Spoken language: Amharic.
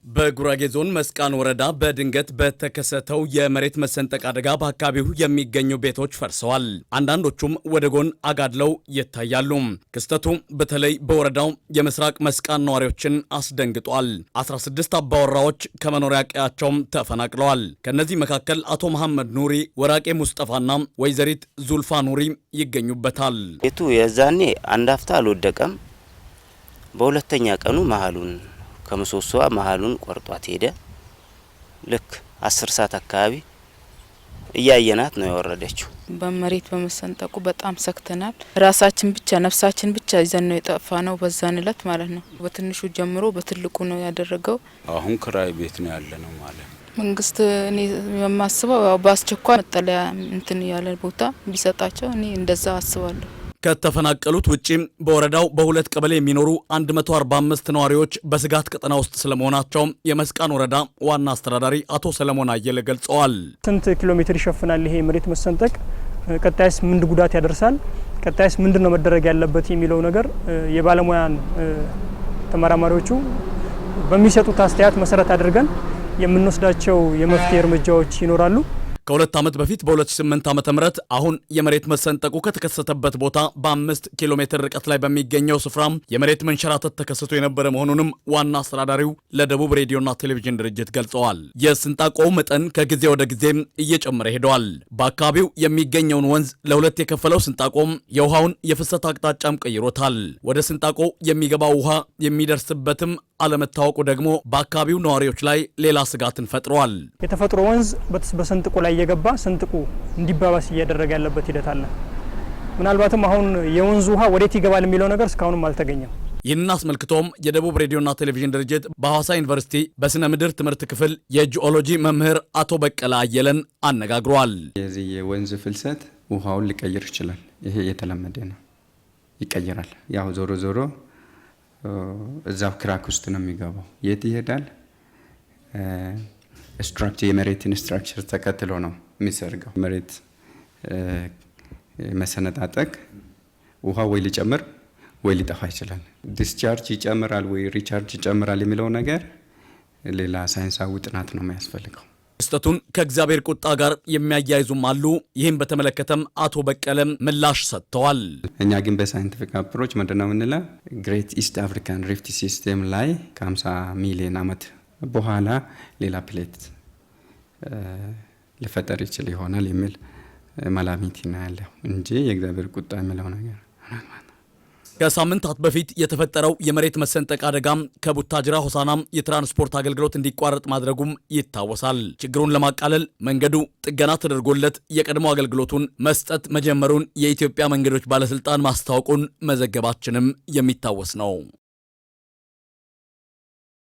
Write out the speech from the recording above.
በጉራጌ ዞን መስቃን ወረዳ በድንገት በተከሰተው የመሬት መሰንጠቅ አደጋ በአካባቢው የሚገኙ ቤቶች ፈርሰዋል። አንዳንዶቹም ወደ ጎን አጋድለው ይታያሉ። ክስተቱ በተለይ በወረዳው የምስራቅ መስቃን ነዋሪዎችን አስደንግጧል። 16 አባወራዎች ከመኖሪያ ቀያቸው ተፈናቅለዋል። ከነዚህ መካከል አቶ መሐመድ ኑሪ፣ ወራቄ ሙስጠፋና ወይዘሪት ዙልፋ ኑሪ ይገኙበታል። ቤቱ የዛኔ አንድ አፍታ አልወደቀም። በሁለተኛ ቀኑ መሃሉን ከመሶሶዋ መሃሉን ቆርጧት ሄደ። ልክ 10 ሰዓት አካባቢ እያየናት ነው የወረደችው። በመሬት በመሰንጠቁ በጣም ሰክተናል። ራሳችን ብቻ ነፍሳችን ብቻ ይዘን ነው የጠፋ ነው በዛን እለት ማለት ነው። በትንሹ ጀምሮ በትልቁ ነው ያደረገው። አሁን ክራይ ቤት ነው ያለ ነው ማለት መንግስት እኔ የማስበው ያው በአስቸኳይ መጠለያ እንትን ያለ ቦታ ቢሰጣቸው እኔ እንደዛ አስባለሁ። ከተፈናቀሉት ውጪ በወረዳው በሁለት ቀበሌ የሚኖሩ 145 ነዋሪዎች በስጋት ቀጠና ውስጥ ስለመሆናቸው የመስቃን ወረዳ ዋና አስተዳዳሪ አቶ ሰለሞን አየለ ገልጸዋል። ስንት ኪሎ ሜትር ይሸፍናል ይሄ መሬት መሰንጠቅ? ቀጣይስ ምን ጉዳት ያደርሳል? ቀጣይስ ምንድነው መደረግ ያለበት የሚለው ነገር የባለሙያን ተመራማሪዎቹ በሚሰጡት አስተያየት መሰረት አድርገን የምንወስዳቸው የመፍትሄ እርምጃዎች ይኖራሉ። ከሁለት ዓመት በፊት በ2008 ዓ.ም አሁን የመሬት መሰንጠቁ ከተከሰተበት ቦታ በ5 ኪሎ ሜትር ርቀት ላይ በሚገኘው ስፍራ የመሬት መንሸራተት ተከስቶ የነበረ መሆኑንም ዋና አስተዳዳሪው ለደቡብ ሬዲዮና ቴሌቪዥን ድርጅት ገልጸዋል። የስንጣቆው መጠን ከጊዜ ወደ ጊዜ እየጨመረ ሄደዋል። በአካባቢው የሚገኘውን ወንዝ ለሁለት የከፈለው ስንጣቆም የውሃውን የፍሰት አቅጣጫም ቀይሮታል። ወደ ስንጣቆ የሚገባው ውሃ የሚደርስበትም አለመታወቁ ደግሞ በአካባቢው ነዋሪዎች ላይ ሌላ ስጋትን ፈጥሯል። የተፈጥሮ ወንዝ በስንጥቁ ላይ እየገባ ስንጥቁ እንዲባባስ እያደረገ ያለበት ሂደት አለ። ምናልባትም አሁን የወንዙ ውሃ ወዴት ይገባል የሚለው ነገር እስካሁንም አልተገኘም። ይህንን አስመልክቶም የደቡብ ሬዲዮና ቴሌቪዥን ድርጅት በሐዋሳ ዩኒቨርሲቲ በስነ ምድር ትምህርት ክፍል የጂኦሎጂ መምህር አቶ በቀለ አየለን አነጋግሯል። የዚህ የወንዝ ፍልሰት ውሃውን ሊቀይር ይችላል። ይሄ የተለመደ ነው፣ ይቀይራል። ያው ዞሮ ዞሮ እዛው ክራክ ውስጥ ነው የሚገባው። የት ይሄዳል? ስትራክቸር የመሬትን ስትራክቸር ተከትሎ ነው የሚሰርገው። መሬት መሰነጣጠቅ ውሃ ወይ ሊጨምር ወይ ሊጠፋ ይችላል። ዲስቻርጅ ይጨምራል ወይ ሪቻርጅ ይጨምራል የሚለው ነገር ሌላ ሳይንሳዊ ጥናት ነው የሚያስፈልገው። ክስተቱን ከእግዚአብሔር ቁጣ ጋር የሚያያይዙም አሉ። ይህም በተመለከተም አቶ በቀለም ምላሽ ሰጥተዋል። እኛ ግን በሳይንቲፊክ አፕሮች ምንድነው የምንለው? ግሬት ኢስት አፍሪካን ሪፍት ሲስተም ላይ ከ50 ሚሊዮን ዓመት በኋላ ሌላ ፕሌት ሊፈጠር ይችል ይሆናል የሚል መላምት ነው ያለው እንጂ የእግዚአብሔር ቁጣ የሚለው ነገር ከሳምንታት በፊት የተፈጠረው የመሬት መሰንጠቅ አደጋም ከቡታጅራ ሆሳና የትራንስፖርት አገልግሎት እንዲቋረጥ ማድረጉም ይታወሳል። ችግሩን ለማቃለል መንገዱ ጥገና ተደርጎለት የቀድሞ አገልግሎቱን መስጠት መጀመሩን የኢትዮጵያ መንገዶች ባለስልጣን ማስታወቁን መዘገባችንም የሚታወስ ነው።